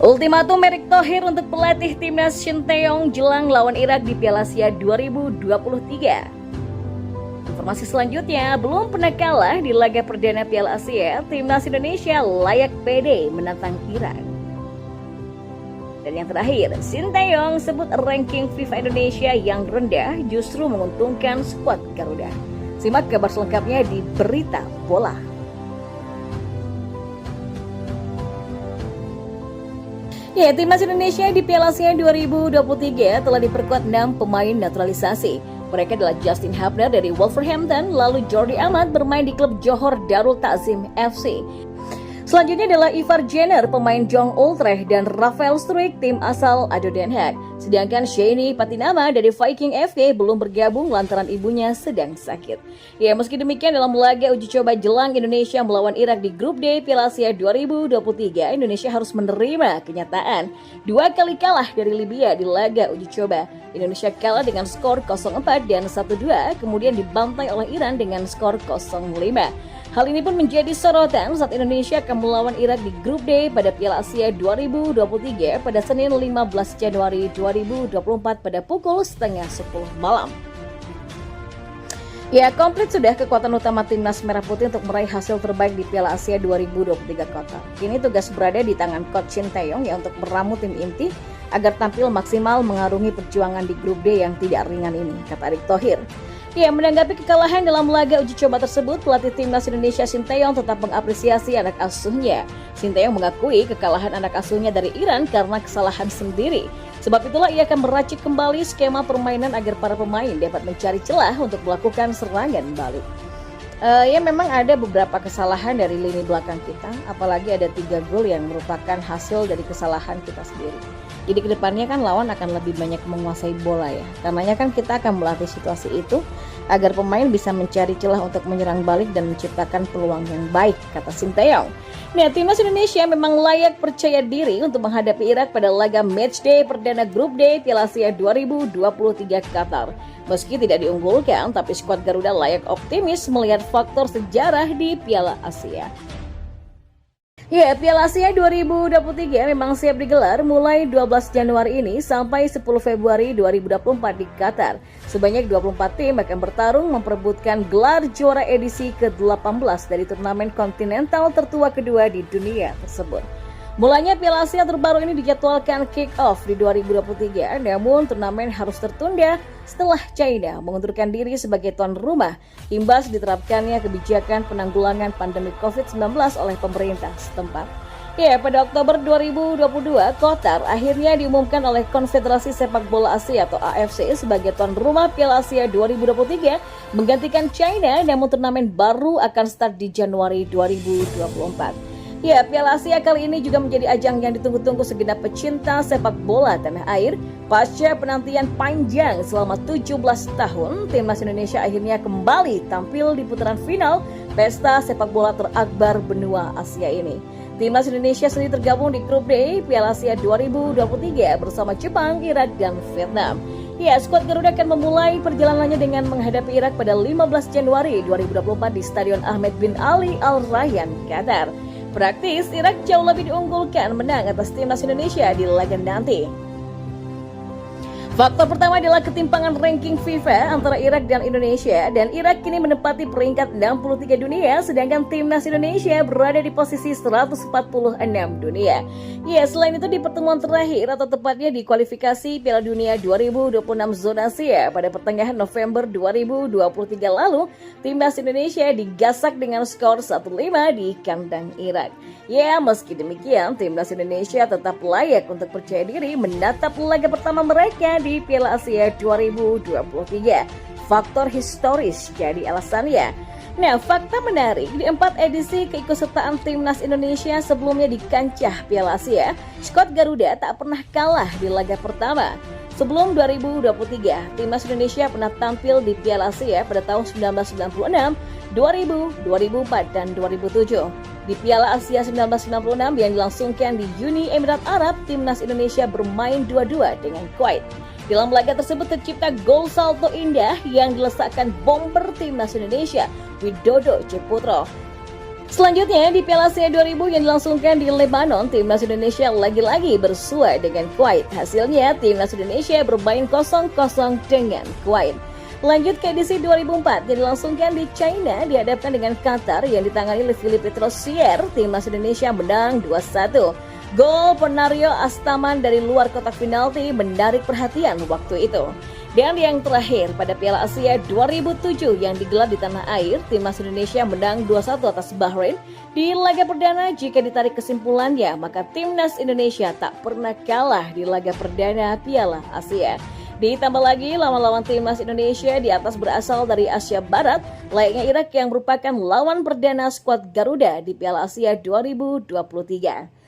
Ultimatum Erick Thohir untuk pelatih timnas Shin Tae-yong jelang lawan Irak di Piala Asia 2023. Informasi selanjutnya, belum pernah kalah di laga perdana Piala Asia, timnas Indonesia layak pede menantang Irak. Dan yang terakhir, Shin Tae-yong sebut ranking FIFA Indonesia yang rendah justru menguntungkan skuad Garuda. Simak kabar selengkapnya di Berita Bola. Ya, timnas Indonesia di Piala Asia 2023 telah diperkuat 6 pemain naturalisasi. Mereka adalah Justin Hubner dari Wolverhampton, lalu Jordi Amat bermain di klub Johor Darul Ta'zim FC. Selanjutnya adalah Ivar Jenner, pemain Jong Utrecht, dan Rafael Struijk, tim asal ADO Den Haag. Sedangkan Shani Patinama dari Viking FK belum bergabung lantaran ibunya sedang sakit. Ya, meski demikian dalam laga uji coba jelang Indonesia melawan Irak di Grup D Piala Asia 2023, Indonesia harus menerima kenyataan 2 kali kalah dari Libya di laga uji coba. Indonesia kalah dengan skor 0-4 dan 1-2, kemudian dibantai oleh Iran dengan skor 0-5. Hal ini pun menjadi sorotan saat Indonesia akan melawan Irak di Grup D pada Piala Asia 2023 pada Senin 15 Januari 2024 pada pukul 9:30 malam. Ya, komplit sudah kekuatan utama timnas Merah Putih untuk meraih hasil terbaik di Piala Asia 2023 Qatar. Kini tugas berada di tangan Coach Shin Tae-yong yang untuk meramu tim inti agar tampil maksimal mengarungi perjuangan di Grup D yang tidak ringan ini, kata Erick Thohir. Ya, menanggapi kekalahan dalam laga uji coba tersebut, pelatih timnas Indonesia Shin Tae-yong tetap mengapresiasi anak asuhnya. Shin Tae-yong mengakui kekalahan anak asuhnya dari Iran karena kesalahan sendiri. Sebab itulah ia akan meracik kembali skema permainan agar para pemain dapat mencari celah untuk melakukan serangan balik. Ya, memang ada beberapa kesalahan dari lini belakang kita, apalagi ada 3 gol yang merupakan hasil dari kesalahan kita sendiri. Jadi kedepannya kan lawan akan lebih banyak menguasai bola ya. Karenanya kan kita akan melatih situasi itu agar pemain bisa mencari celah untuk menyerang balik dan menciptakan peluang yang baik, kata Shin Tae-yong. Nah, timnas Indonesia memang layak percaya diri untuk menghadapi Irak pada laga matchday perdana Grup D Piala Asia 2023 Qatar. Meski tidak diunggulkan, tapi skuad Garuda layak optimis melihat faktor sejarah di Piala Asia. Ya, Piala Asia 2023 memang siap digelar mulai 12 Januari ini sampai 10 Februari 2024 di Qatar. Sebanyak 24 tim akan bertarung memperebutkan gelar juara edisi ke-18 dari turnamen kontinental tertua kedua di dunia tersebut. Mulanya Piala Asia terbaru ini dijadwalkan kick-off di 2023, namun turnamen harus tertunda setelah China mengundurkan diri sebagai tuan rumah imbas diterapkannya kebijakan penanggulangan pandemi COVID-19 oleh pemerintah setempat. Ya, pada Oktober 2022, Qatar akhirnya diumumkan oleh Konfederasi Sepak Bola Asia atau AFC sebagai tuan rumah Piala Asia 2023 menggantikan China, namun turnamen baru akan start di Januari 2024. Ya, Piala Asia kali ini juga menjadi ajang yang ditunggu-tunggu segenap pecinta sepak bola tanah air. Pasca penantian panjang selama 17 tahun, timnas Indonesia akhirnya kembali tampil di putaran final pesta sepak bola terakbar benua Asia ini. Timnas Indonesia sendiri tergabung di Grup D Piala Asia 2023 bersama Jepang, Irak, dan Vietnam. Ya, skuad Garuda akan memulai perjalanannya dengan menghadapi Irak pada 15 Januari 2024 di Stadion Ahmed bin Ali Al Rayyan, Qatar. Praktis, Irak jauh lebih diunggulkan menang atas timnas Indonesia di laga nanti. Faktor pertama adalah ketimpangan ranking FIFA antara Irak dan Indonesia, dan Irak kini menempati peringkat 63 dunia, sedangkan timnas Indonesia berada di posisi 146 dunia. Ya, selain itu di pertemuan terakhir atau tepatnya di kualifikasi Piala Dunia 2026 zona Asia pada pertengahan November 2023 lalu, timnas Indonesia digasak dengan skor 1-5 di kandang Irak. Ya, meski demikian, timnas Indonesia tetap layak untuk percaya diri menatap laga pertama mereka di Piala Asia 2023. Faktor historis jadi alasannya. Nah, fakta menarik, di 4 edisi keikutsertaan timnas Indonesia sebelumnya di kancah Piala Asia, skuad Garuda tak pernah kalah di laga pertama. Sebelum 2023, timnas Indonesia pernah tampil di Piala Asia pada tahun 1996, 2000, 2004, dan 2007. Di Piala Asia 1996 yang dilangsungkan di Uni Emirat Arab, timnas Indonesia bermain 2-2 dengan Kuwait. Dalam laga tersebut tercipta gol salto indah yang dilesakkan bomber timnas Indonesia, Widodo Ciputro. Selanjutnya di Piala Asia 2000 yang dilangsungkan di Lebanon, timnas Indonesia lagi-lagi bersua dengan Kuwait. Hasilnya timnas Indonesia bermain 0-0 dengan Kuwait. Lanjut ke edisi 2004 yang dilangsungkan di China, dihadapkan dengan Qatar yang ditangani oleh Philippe Rosier, timnas Indonesia menang 2-1. Gol Penario Astaman dari luar kotak penalti menarik perhatian waktu itu. Dan yang terakhir pada Piala Asia 2007 yang digelar di tanah air, timnas Indonesia menang 2-1 atas Bahrain. Di laga perdana, jika ditarik kesimpulannya, maka timnas Indonesia tak pernah kalah di laga perdana Piala Asia. Ditambah lagi, lawan-lawan timnas Indonesia di atas berasal dari Asia Barat, layaknya Irak yang merupakan lawan perdana skuad Garuda di Piala Asia 2023.